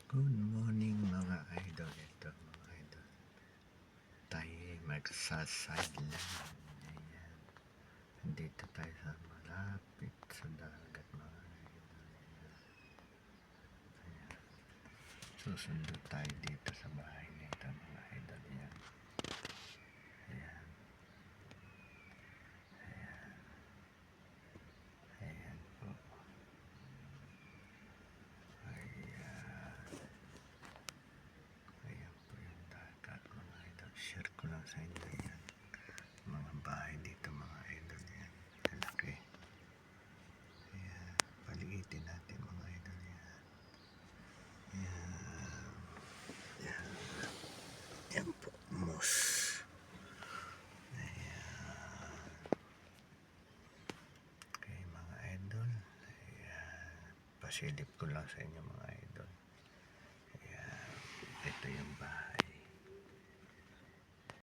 Good morning mga idol. Ito mga idol. Tayo magsasideline. Ayan. Nandito tayo sa malapit sa dagat mga idol. Ayan. Susundo tayo dito sa bahay nito mga idol. Ayan. Ayan. Ayan. Ayan po. Ayan. Ayan po yung dagat mga idol. Share ko lang sa inyo yan. Mga bahay dito mga idol. Yan. Kalaki. Ayan. Paligitin natin mga idol. Yan. Ayan. Ayan. Yan po. Moss. Ayan. Okay mga idol. Ayan. Pasilip ko lang sa inyo mga idol.